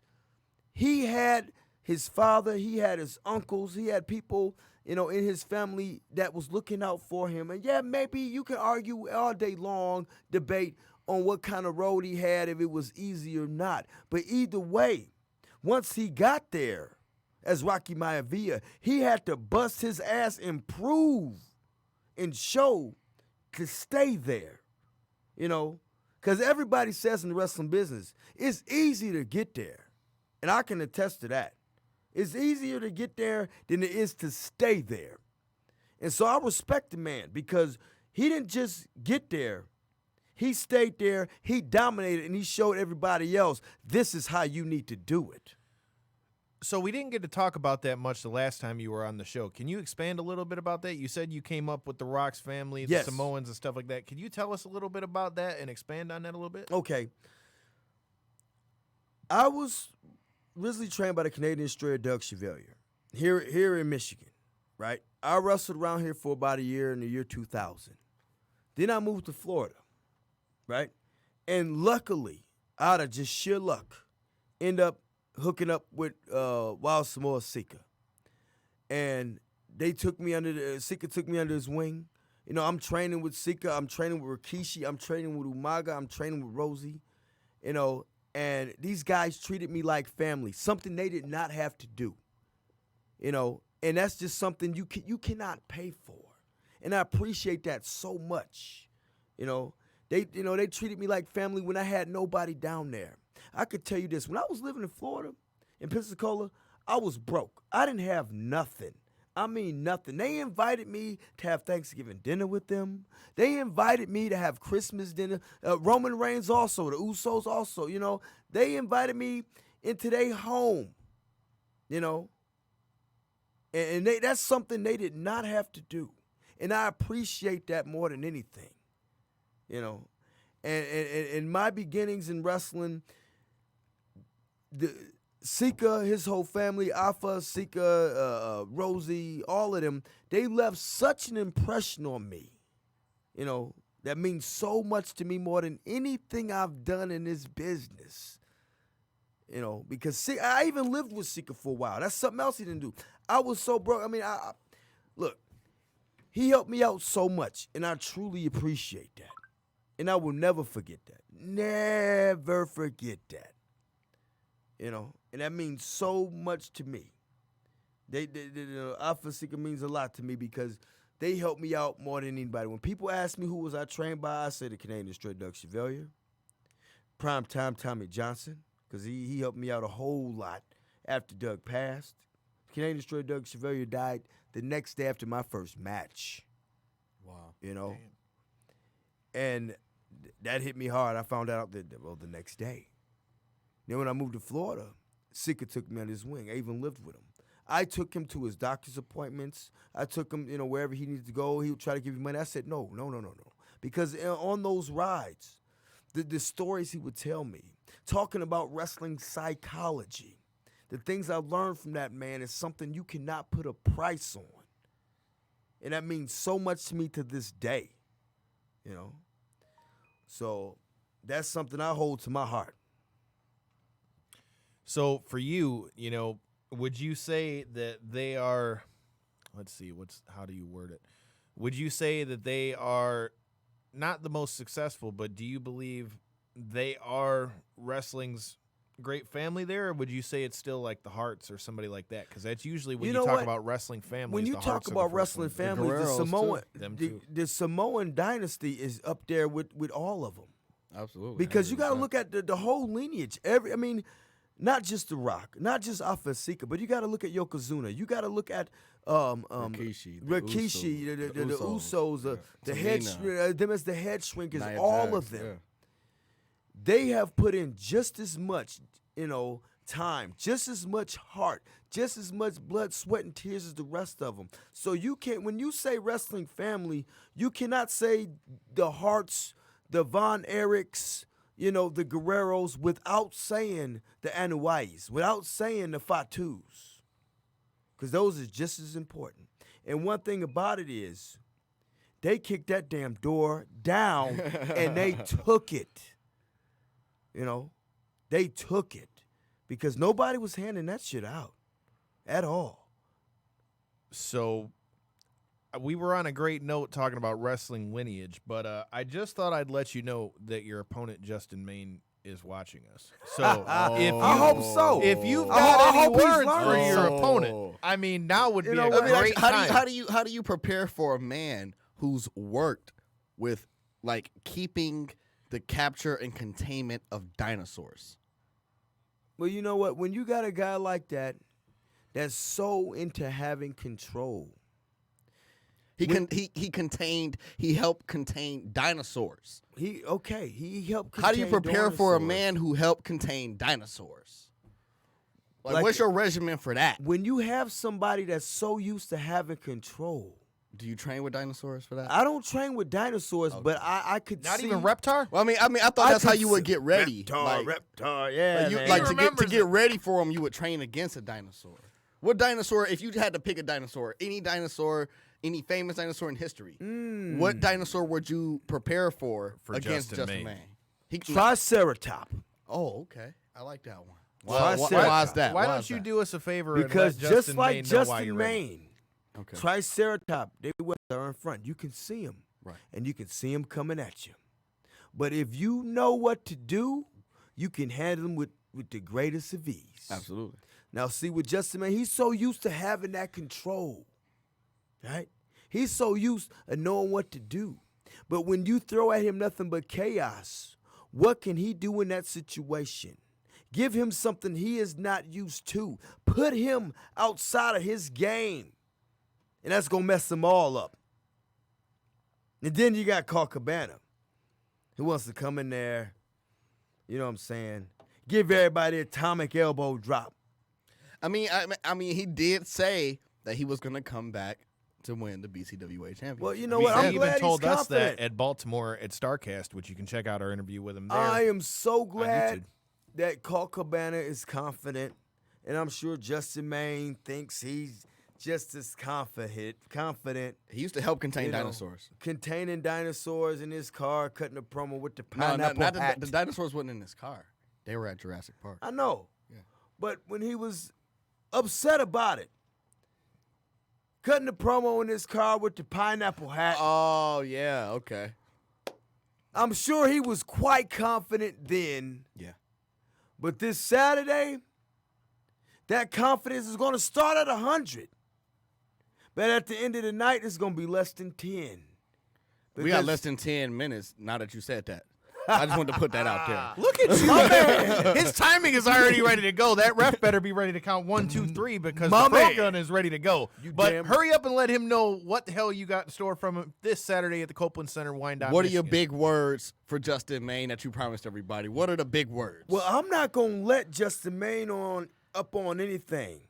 he had his father, he had his uncles, he had people, in his family that was looking out for him. And, yeah, maybe you can argue all day long, debate on what kind of road he had, if it was easy or not. But either way, once he got there as Rocky Maivia, he had to bust his ass and prove and show to stay there, because everybody says in the wrestling business, it's easy to get there, and I can attest to that. It's easier to get there than it is to stay there. And so I respect the man, because he didn't just get there. He stayed there, he dominated, and he showed everybody else, this is how you need to do it. So we didn't get to talk about that much the last time you were on the show. Can you expand a little bit about that? You said you came up with the Rock's family, the Yes. Samoans and stuff like that. Can you tell us a little bit about that and expand on that a little bit? Okay. I was originally trained by the Canadian Destroyer Doug Chevalier here in Michigan, right? I wrestled around here for about a year in the year 2000. Then I moved to Florida, right? And luckily, out of just sheer luck, end up hooking up with Wild Samoa Sika. And they took me Sika took me under his wing. You know, I'm training with Sika, I'm training with Rikishi, I'm training with Umaga, I'm training with Rosie. You know, and these guys treated me like family, something they did not have to do. You know, and that's just something you cannot pay for. And I appreciate that so much. You know, they treated me like family when I had nobody down there. I could tell you this, when I was living in Florida, in Pensacola, I was broke. I didn't have nothing. I mean nothing. They invited me to have Thanksgiving dinner with them. They invited me to have Christmas dinner. Roman Reigns also, the Usos also, you know. They invited me into their home, you know. And that's something they did not have to do. And I appreciate that more than anything, you know. And in my beginnings in wrestling, Sika, his whole family, Alpha, Sika, Rosie, all of them, they left such an impression on me, you know, that means so much to me more than anything I've done in this business, you know, because I even lived with Sika for a while. That's something else he didn't do. I was so broke. I mean, look, he helped me out so much, and I truly appreciate that. And I will never forget that. Never forget that. You know, and that means so much to me. Alpha Sika means a lot to me because they helped me out more than anybody. When people ask me who was I trained by, I say the Canadian Destroyed Doug Chevalier, Primetime Tommy Johnson, because he helped me out a whole lot after Doug passed. Canadian Destroyed Doug Chevalier died the next day after my first match. Wow. You know? Damn. And that hit me hard. I found out the next day. Then when I moved to Florida, Sika took me under his wing. I even lived with him. I took him to his doctor's appointments. I took him, you know, wherever he needed to go. He would try to give me money. I said, no. Because on those rides, the stories he would tell me, talking about wrestling psychology, the things I learned from that man is something you cannot put a price on. And that means so much to me to this day, you know. So that's something I hold to my heart. So for you, you know, would you say that they are, let's see, how do you word it? Would you say that they are not the most successful, but do you believe they are wrestling's great family there, or would you say it's still like the Hearts or somebody like that? Because that's usually when you talk about wrestling families. When you talk about wrestling families, the Samoan dynasty is up there with all of them. Absolutely. Because 100%. You got to look at the whole lineage. Not just The Rock, not just Alpha Sika, but you got to look at Yokozuna. You got to look at Rikishi, the Usos, the head them as the head shrinkers, all of them. Yeah. They have put in just as much, you know, time, just as much heart, just as much blood, sweat, and tears as the rest of them. So you can't, when you say wrestling family, you cannot say the Harts, the Von Erichs, you know, the Guerreros, without saying the Anuais, without saying the Fatus, because those are just as important. And one thing about it is, they kicked that damn door down and they took it. You know, they took it because nobody was handing that shit out at all. So we were on a great note talking about wrestling lineage, but I just thought I'd let you know that your opponent, Justin Maine, is watching us. So I hope so. If you've got any words for your opponent, I mean, now would be a great time. How do you prepare for a man who's worked with like keeping the capture and containment of dinosaurs? Well, you know what? When you got a guy like that, that's so into having control. He helped contain dinosaurs. He helped contain How do you prepare dinosaurs. for a man who helped contain dinosaurs? Like what's your regimen for that? When you have somebody that's so used to having control. Do you train with dinosaurs for that? I don't train with dinosaurs, but I could Not see. even Reptar? Well, I thought that's how you would get ready. Reptar, yeah. To get ready for them, you would train against a dinosaur. What dinosaur, if you had to pick a dinosaur, any famous dinosaur in history, what dinosaur would you prepare for against Justin Maine? Triceratops. Oh, okay. I like that one. Why is that? Why Why don't is you that? do us a favor Because and let just Justin like Maine know why Justin you're ready? Maine, Okay. Triceratops, they are in front. You can see them. Right. And you can see them coming at you. But if you know what to do, you can handle them with the greatest of ease. Absolutely. Now, see, with Justin Maine, he's so used to having that control, right? He's so used to knowing what to do. But when you throw at him nothing but chaos, what can he do in that situation? Give him something he is not used to. Put him outside of his game. And that's going to mess them all up. And then you got Colt Cabana, who wants to come in there, you know what I'm saying, give everybody atomic elbow drop. I mean, he did say that he was going to come back to win the BCWA championship. Well, you know He what? I'm even glad told he's us confident. that at Baltimore at StarCast, which you can check out our interview with him there. I am so YouTube. glad that Colt Cabana is confident, and I'm sure Justin Maine thinks he's just as confident. He used to help contain you know, dinosaurs. Containing dinosaurs in his car, cutting a promo with the No, pineapple not hat. the dinosaurs wasn't in his car. They were at Jurassic Park. I know. Yeah. But when he was upset about it, cutting the promo in his car with the pineapple hat, Oh, yeah, okay. I'm sure he was quite confident then. Yeah. But this Saturday, that confidence is going to start at 100. But at the end of the night, it's going to be less than 10. We got less than 10 minutes now that you said that. I just wanted to put that out there. Look at you, my man. His timing is already ready to go. That ref better be ready to count 1, 2, 3 because My the pro man. gun is ready to go. You But damn- hurry up and let him know what the hell you got in store from him this Saturday at the Copeland Center, Wyandotte, What are your Michigan. big words for Justin Maine that you promised everybody? What are the big words? Well, I'm not going to let Justin Maine up on anything.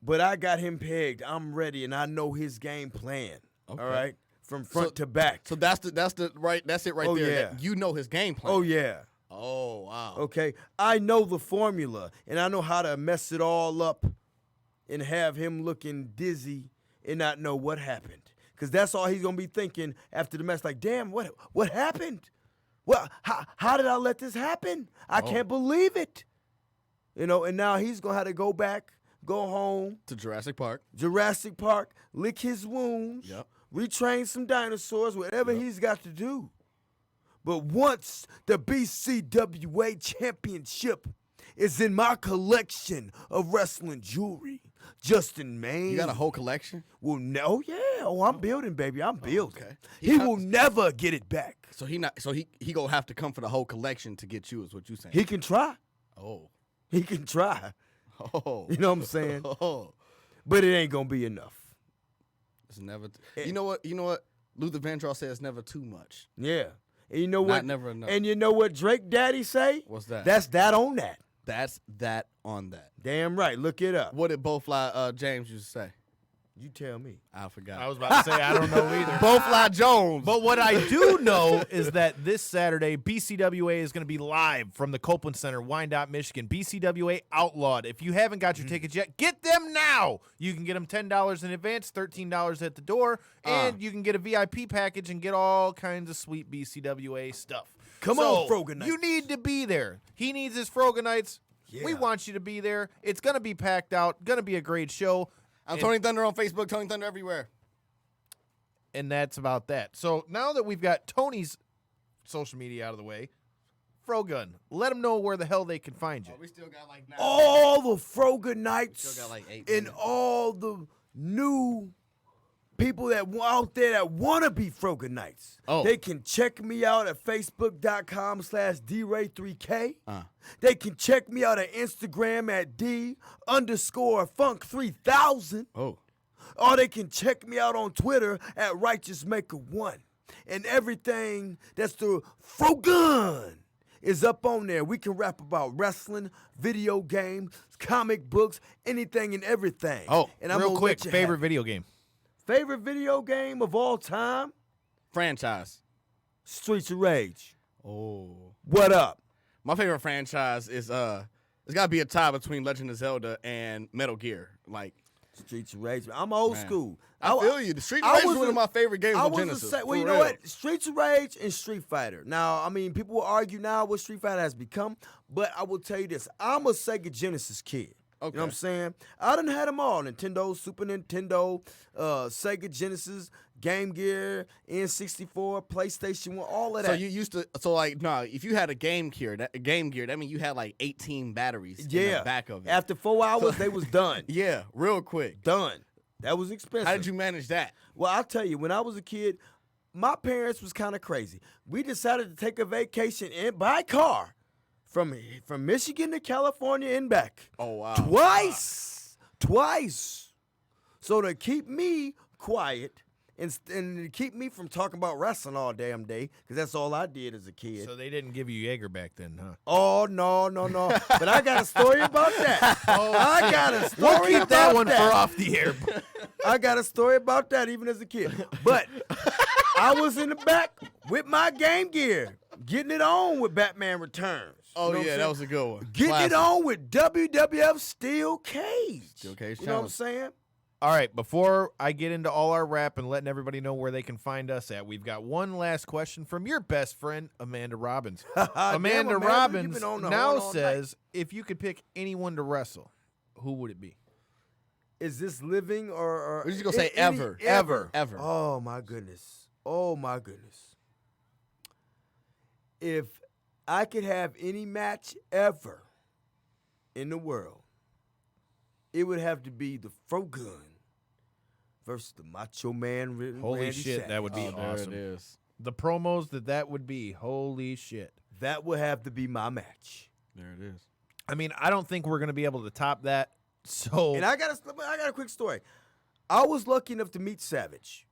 But I got him pegged. I'm ready, and I know his game plan. Okay. All right? From front to back. So that's it right Oh, there. yeah. That you know his game plan. Oh, yeah. Oh, wow. Okay? I know the formula, and I know how to mess it all up and have him looking dizzy and not know what happened. Because that's all he's going to be thinking after the match. Like, damn, what happened? Well, how did I let this happen? I can't believe it. You know, and now he's going to have to go back, go home, To Jurassic Park. lick his wounds, Yep. retrain some dinosaurs, whatever he's got to do. But once the BCWA championship is in my collection of wrestling jewelry, Justin Maine. You got a whole collection? Will no, yeah. Oh, I'm building, baby. I'm building. okay. He will never get it back. So he gonna have to come for the whole collection to get you, is what you saying? He can try. Oh. He can try. Oh. You know what I'm saying? Oh. But it ain't gonna be enough. It's never. You know what? Luther Vandross says never too much. Yeah. And you know what? Never enough. And you know what Drake Daddy say? What's that? That's that on that. That's that on that. Damn right. Look it up. What did Bowfly James used to say? You tell me. I forgot. I was about to say, I don't know either. Bowfly Jones. But what I do know is that this Saturday, BCWA is going to be live from the Copeland Center, Wyandotte, Michigan. BCWA Outlawed. If you haven't got your tickets yet, get them now. You can get them $10 in advance, $13 at the door, and you can get a VIP package and get all kinds of sweet BCWA stuff. Come So, on, Frogonites. You need to be there. He needs his Frogonites. We Yeah. want you to be there. It's going to be packed out. Going to be a great show. I'm Tony Thunder on Facebook, Tony Thunder everywhere. And that's about that. So now that we've got Tony's social media out of the way, Frogun, let them know where the hell they can find you. We still got like 9. All the Frogonites Still got like 8 and minutes. all the new people that out there that want to be Frogonites. Oh. They can check me out at facebook.com/DRay3K. They can check me out at Instagram at D_Funk3000. Oh. Or they can check me out on Twitter at RighteousMaker1. And everything that's the Frogun is up on there. We can rap about wrestling, video games, comic books, anything and everything. Oh, and I'm real gonna quick, let you favorite have it. video game. Favorite video game of all time? Franchise. Streets of Rage. Oh. What up? My favorite franchise is it's got to be a tie between Legend of Zelda and Metal Gear. Like Streets of Rage. I'm old Man. school. I feel you. The Streets of I Rage is was one a- of my favorite games I on was Genesis. well, for you know real. what? Streets of Rage and Street Fighter. Now, I mean, people will argue now what Street Fighter has become, but I will tell you this: I'm a Sega Genesis kid. You Okay. know what I'm saying? I done had them all: Nintendo, Super Nintendo, Sega Genesis, Game Gear, N64, PlayStation 1, all of that. So you used to, if you had a Game Gear, that means you had like 18 batteries in the back of it. After 4 hours, they was done. Yeah, real quick. Done. That was expensive. How did you manage that? Well, I'll tell you, when I was a kid, my parents was kind of crazy. We decided to take a vacation by car from Michigan to California and back. Oh, wow. Twice. So to keep me quiet and to keep me from talking about wrestling all damn day, because that's all I did as a kid. So they didn't give you Jaeger back then, huh? Oh, no. But I got a story about that. I got a story We'll keep about that one for off the air. I got a story about that even as a kid. But I was in the back with my Game Gear, getting it on with Batman Returns. Oh, You know what yeah, I'm that saying? was a good one. Getting Classic. it on with WWF Steel Cage. Steel Cage You know what I'm Challenge. saying? All right, before I get into all our rap and letting everybody know where they can find us at, we've got one last question from your best friend, Amanda Robbins. Amanda Amanda, Robbins you've been on the now horn all says, if you could pick anyone to wrestle, who would it be? Is this living or We're just gonna say any- ever. Ever. Ever. Oh, my goodness. If I could have any match ever in the world, it would have to be the Frogun versus the Macho Man. Holy Randy shit, Savage. that would be Oh, there awesome. it is. The promos that would be, holy shit. That would have to be my match. There it is. I mean, I don't think we're going to be able to top that. So And I got a quick story. I was lucky enough to meet Savage.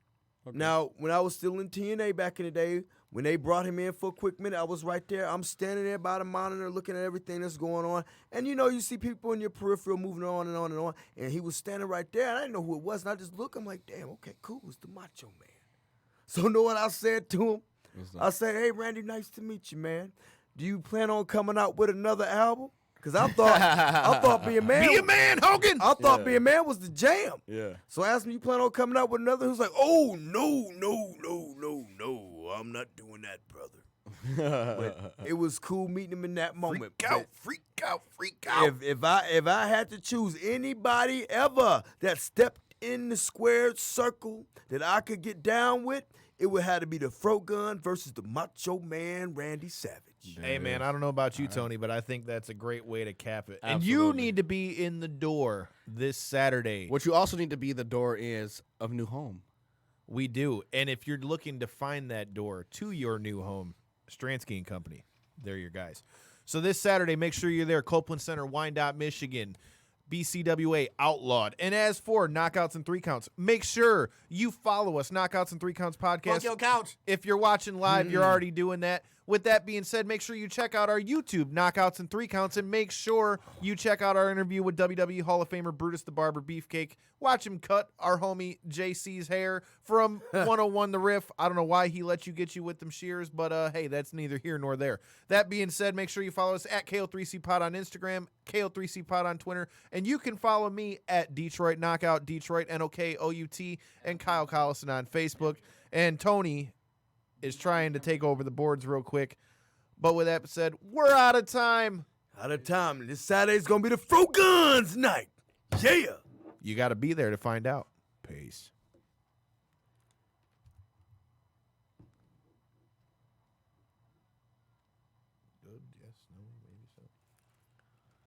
Okay. Now, when I was still in TNA back in the day, when they brought him in for a quick minute, I was right there. I'm standing there by the monitor looking at everything that's going on. And, you see people in your peripheral moving on and on and on. And he was standing right there, and I didn't know who it was. And I just looked. I'm like, damn, okay, cool. It's the Macho Man. So, you know what I said to him? I said, hey, Randy, nice to meet you, man. Do you plan on coming out with another album? Because I thought Be a Man. be a man, Hogan. I thought Be a Man was the jam. Yeah. So I asked him, you plan on coming out with another? He was like, oh, no. I'm not doing that, brother. But it was cool meeting him in that moment. freak out. If I had to choose anybody ever that stepped in the squared circle that I could get down with, it would have to be the Frogun versus the Macho Man Randy Savage. Hey, man, I don't know about you, Tony, but I think that's a great way to cap it. And you Absolutely. need to be in the door this Saturday. What you also need to be the door is of new home. We do. And if you're looking to find that door to your new home, Stransky and Company, they're your guys. So this Saturday, make sure you're there. Copeland Center, Wyandotte, Michigan. BCWA Outlawed. And as for Knockouts and 3 Counts, make sure you follow us, Knockouts and 3 Counts podcast. couch. If you're watching live, you're already doing that. With that being said, make sure you check out our YouTube, Knockouts and 3 Counts, and make sure you check out our interview with WWE Hall of Famer Brutus the Barber Beefcake. Watch him cut our homie JC's hair from 101 The Riff. I don't know why he let you get you with them shears, but hey, that's neither here nor there. That being said, make sure you follow us at KO3CPod on Instagram, KO3CPod on Twitter, and you can follow me at Detroit Knockout, Detroit NOKOUT, and Kyle Collison on Facebook. And Tony is trying to take over the boards real quick. But with that said, we're out of time. Out of time. This Saturday's going to be the Froguns night. Yeah. You got to be there to find out. Peace.